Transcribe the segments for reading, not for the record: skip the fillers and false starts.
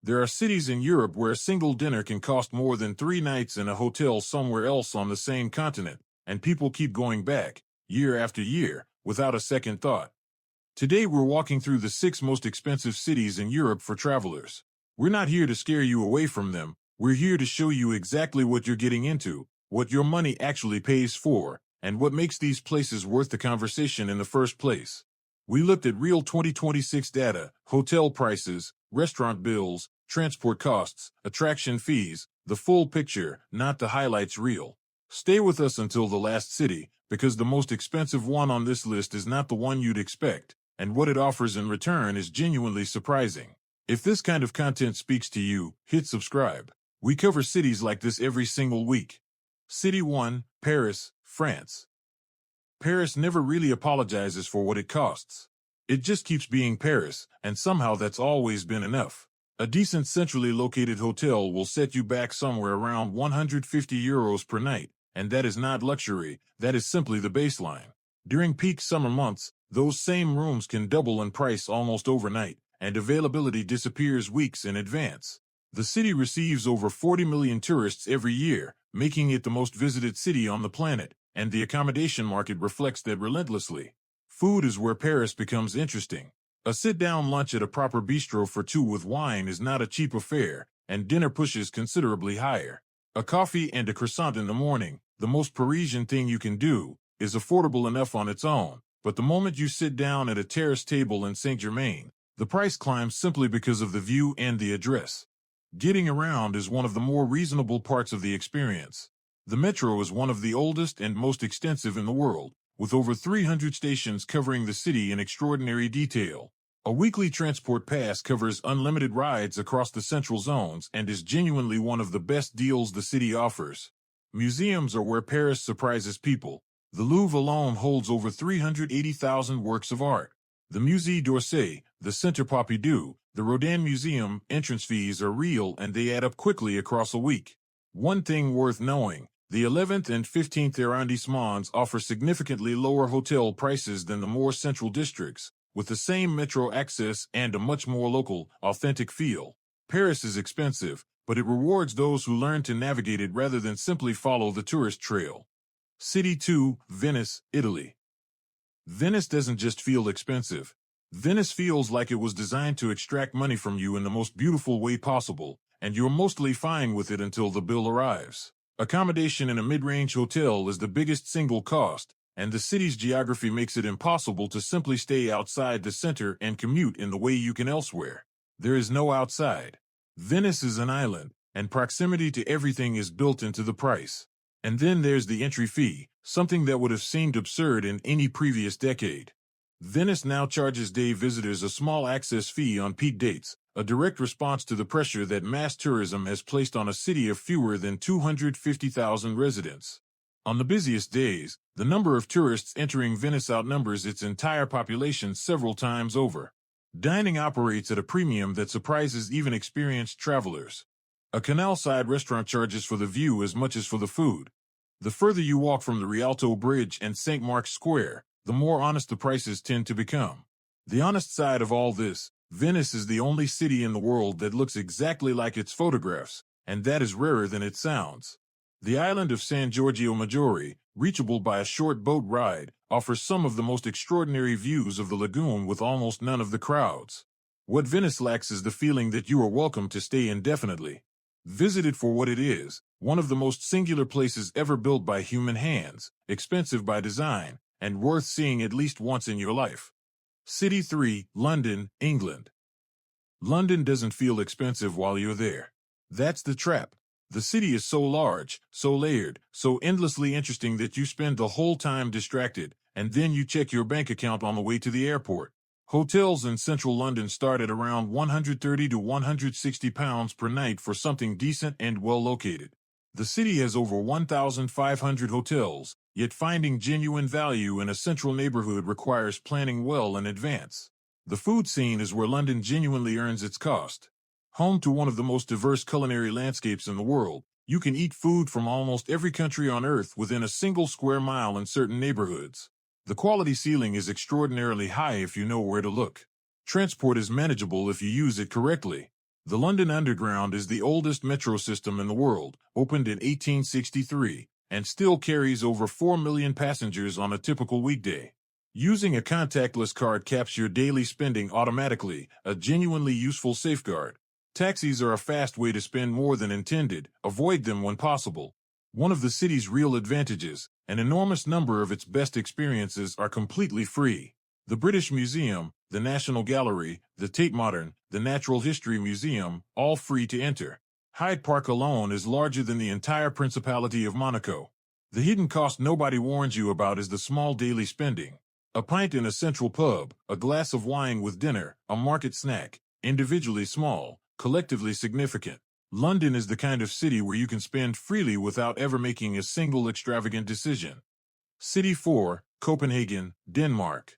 There are cities in Europe where a single dinner can cost more than 3 nights in a hotel somewhere else on the same continent, and people keep going back, year after year, without a second thought. Today we're walking through the 6 most expensive cities in Europe for travelers. We're not here to scare you away from them, we're here to show you exactly what you're getting into, what your money actually pays for, and what makes these places worth the conversation in the first place. We looked at real 2026 data, hotel prices, restaurant bills, transport costs, attraction fees, the full picture, not the highlights reel. Stay with us until the last city, because the most expensive one on this list is not the one you'd expect, and what it offers in return is genuinely surprising. If this kind of content speaks to you, hit subscribe. We cover cities like this every single week. City 1, Paris, France. Paris never really apologizes for what it costs. It just keeps being Paris, and somehow that's always been enough. A decent centrally located hotel will set you back somewhere around €150 per night, and that is not luxury, that is simply the baseline. During peak summer months, those same rooms can double in price almost overnight, and availability disappears weeks in advance. The city receives over 40 million tourists every year, making it the most visited city on the planet, and the accommodation market reflects that relentlessly. Food is where Paris becomes interesting. A sit-down lunch at a proper bistro for 2 with wine is not a cheap affair, and dinner pushes considerably higher. A coffee and a croissant in the morning, the most Parisian thing you can do, is affordable enough on its own, but the moment you sit down at a terrace table in Saint-Germain, the price climbs simply because of the view and the address. Getting around is one of the more reasonable parts of the experience. The metro is one of the oldest and most extensive in the world, with over 300 stations covering the city in extraordinary detail. A weekly transport pass covers unlimited rides across the central zones and is genuinely one of the best deals the city offers. Museums are where Paris surprises people. The Louvre alone holds over 380,000 works of art. The Musée d'Orsay, the Centre Pompidou, the Rodin Museum entrance fees are real and they add up quickly across a week. One thing worth knowing, the 11th and 15th arrondissements offer significantly lower hotel prices than the more central districts, with the same metro access and a much more local, authentic feel. Paris is expensive, but it rewards those who learn to navigate it rather than simply follow the tourist trail. City 2, Venice, Italy. Venice doesn't just feel expensive. Venice feels like it was designed to extract money from you in the most beautiful way possible, and you're mostly fine with it until the bill arrives. Accommodation in a mid-range hotel is the biggest single cost, and the city's geography makes it impossible to simply stay outside the center and commute in the way you can elsewhere. There is no outside. Venice is an island, and proximity to everything is built into the price. And then there's the entry fee, something that would have seemed absurd in any previous decade. Venice now charges day visitors a small access fee on peak dates, a direct response to the pressure that mass tourism has placed on a city of fewer than 250,000 residents. On the busiest days, the number of tourists entering Venice outnumbers its entire population several times over. Dining operates at a premium that surprises even experienced travelers. A canal-side restaurant charges for the view as much as for the food. The further you walk from the Rialto Bridge and St. Mark's Square, the more honest the prices tend to become. The honest side of all this, Venice is the only city in the world that looks exactly like its photographs, and that is rarer than it sounds. The island of San Giorgio Maggiore, reachable by a short boat ride, offers some of the most extraordinary views of the lagoon with almost none of the crowds. What Venice lacks is the feeling that you are welcome to stay indefinitely. Visit it for what it is, one of the most singular places ever built by human hands, expensive by design, and worth seeing at least once in your life. City 3, London, England. London doesn't feel expensive while you're there. That's the trap. The city is so large, so layered, so endlessly interesting that you spend the whole time distracted, and then you check your bank account on the way to the airport. Hotels in central London start at around £130 to £160 per night for something decent and well located. The city has over 1,500 hotels, yet finding genuine value in a central neighborhood requires planning well in advance. The food scene is where London genuinely earns its cost. Home to one of the most diverse culinary landscapes in the world, you can eat food from almost every country on earth within a single square mile in certain neighborhoods. The quality ceiling is extraordinarily high if you know where to look. Transport is manageable if you use it correctly. The London Underground is the oldest metro system in the world, opened in 1863, and still carries over 4 million passengers on a typical weekday. Using a contactless card caps your daily spending automatically, a genuinely useful safeguard. Taxis are a fast way to spend more than intended. Avoid them when possible. One of the city's real advantages, an enormous number of its best experiences are completely free. The British Museum, the National Gallery, the Tate Modern, the Natural History Museum, all free to enter. Hyde Park alone is larger than the entire Principality of Monaco. The hidden cost nobody warns you about is the small daily spending. A pint in a central pub, a glass of wine with dinner, a market snack, individually small, collectively significant. London is the kind of city where you can spend freely without ever making a single extravagant decision. City 4, Copenhagen, Denmark.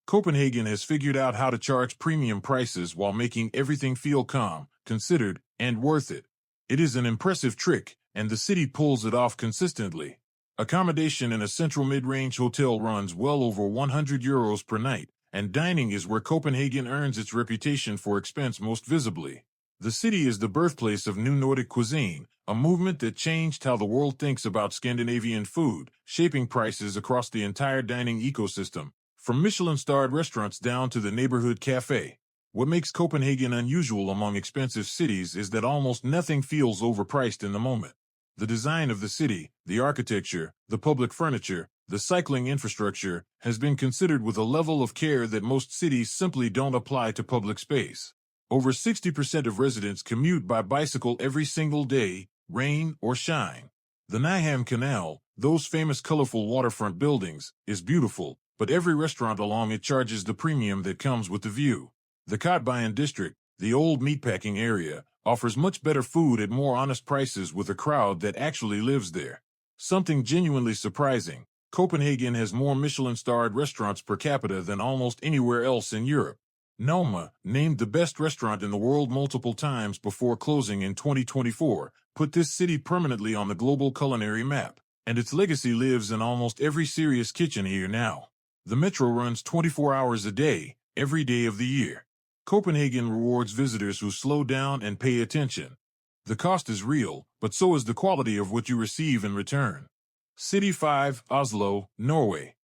Copenhagen has figured out how to charge premium prices while making everything feel calm, considered, and worth it. It is an impressive trick, and the city pulls it off consistently. Accommodation in a central mid-range hotel runs well over €100 per night, and dining is where Copenhagen earns its reputation for expense most visibly. The city is the birthplace of New Nordic cuisine, a movement that changed how the world thinks about Scandinavian food, shaping prices across the entire dining ecosystem, from Michelin-starred restaurants down to the neighborhood cafe. What makes Copenhagen unusual among expensive cities is that almost nothing feels overpriced in the moment. The design of the city, the architecture, the public furniture, the cycling infrastructure has been considered with a level of care that most cities simply don't apply to public space. Over 60% of residents commute by bicycle every single day, rain or shine. The Nyhavn Canal, those famous colorful waterfront buildings, is beautiful, but every restaurant along it charges the premium that comes with the view. The Kotbayan district, the old meatpacking area, offers much better food at more honest prices with a crowd that actually lives there. Something genuinely surprising, Copenhagen has more Michelin-starred restaurants per capita than almost anywhere else in Europe. Noma, named the best restaurant in the world multiple times before closing in 2024, put this city permanently on the global culinary map, and its legacy lives in almost every serious kitchen here now. The metro runs 24 hours a day, every day of the year. Copenhagen rewards visitors who slow down and pay attention. The cost is real, but so is the quality of what you receive in return. City 5, Oslo, Norway.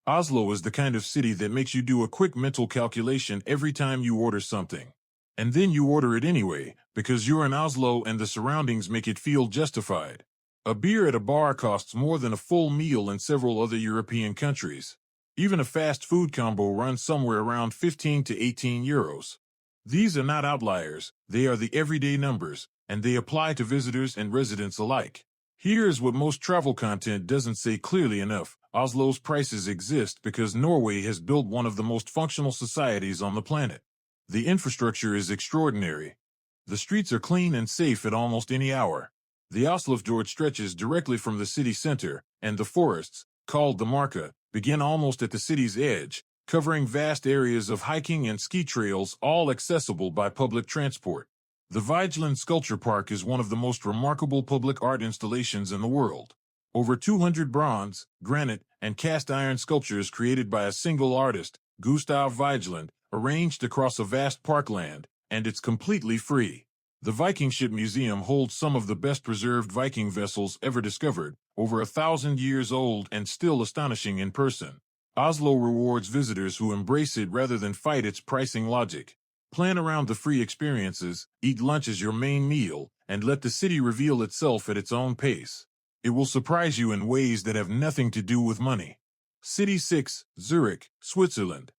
Oslo is the kind of city that makes you do a quick mental calculation every time you order something. And then you order it anyway, because you're in Oslo and the surroundings make it feel justified. A beer at a bar costs more than a full meal in several other European countries. Even a fast food combo runs somewhere around 15 to 18 euros. These are not outliers, they are the everyday numbers, and they apply to visitors and residents alike. Here's what most travel content doesn't say clearly enough. Oslo's prices exist because Norway has built one of the most functional societies on the planet. The infrastructure is extraordinary. The streets are clean and safe at almost any hour. The Oslofjord stretches directly from the city center, and the forests, called the Marka, begin almost at the city's edge, covering vast areas of hiking and ski trails, all accessible by public transport. The Vigeland Sculpture Park is one of the most remarkable public art installations in the world. Over 200 bronze, granite, and cast iron sculptures created by a single artist, Gustav Vigeland, arranged across a vast parkland, and it's completely free. The Viking Ship Museum holds some of the best preserved Viking vessels ever discovered, over 1,000 years old and still astonishing in person. Oslo rewards visitors who embrace it rather than fight its pricing logic. Plan around the free experiences, eat lunch as your main meal, and let the city reveal itself at its own pace. It will surprise you in ways that have nothing to do with money. City 6, Zurich, Switzerland.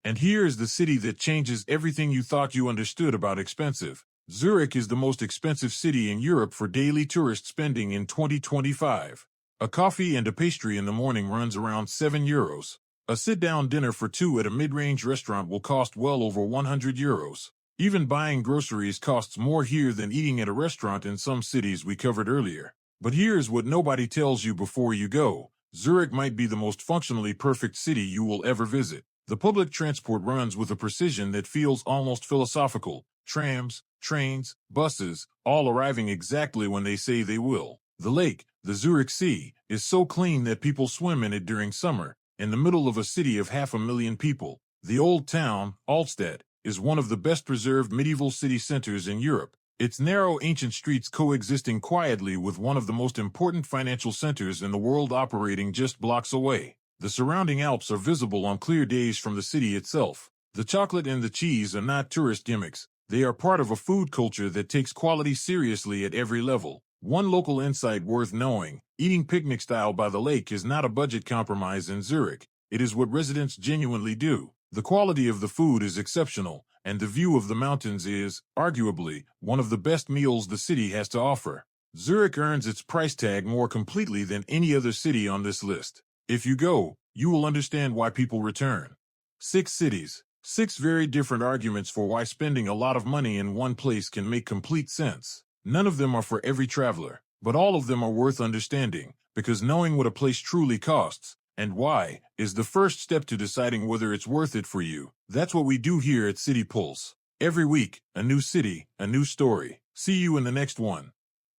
And here is the city that changes everything you thought you understood about expensive. Zurich is the most expensive city in Europe for daily tourist spending in 2025. A coffee and a pastry in the morning runs around 7 euros. A sit-down dinner for two at a mid-range restaurant will cost well over 100 euros. Even buying groceries costs more here than eating at a restaurant in some cities we covered earlier. But here's what nobody tells you before you go. Zurich might be the most functionally perfect city you will ever visit. The public transport runs with a precision that feels almost philosophical. Trams, trains, buses, all arriving exactly when they say they will. The lake, the Zurich Sea, is so clean that people swim in it during summer, in the middle of a city of 500,000 people. The old town, Altstadt, is one of the best preserved medieval city centers in Europe. Its narrow ancient streets coexisting quietly with one of the most important financial centers in the world operating just blocks away. The surrounding Alps are visible on clear days from the city itself. The chocolate and the cheese are not tourist gimmicks. They are part of a food culture that takes quality seriously at every level. One local insight worth knowing: eating picnic style by the lake is not a budget compromise in Zurich. It is what residents genuinely do. The quality of the food is exceptional, and the view of the mountains is, arguably, one of the best meals the city has to offer. Zurich earns its price tag more completely than any other city on this list. If you go, you will understand why people return. 6 cities. 6 very different arguments for why spending a lot of money in one place can make complete sense. None of them are for every traveler, but all of them are worth understanding, because knowing what a place truly costs, and why, is the first step to deciding whether it's worth it for you. That's what we do here at City Pulse. Every week, a new city, a new story. See you in the next one.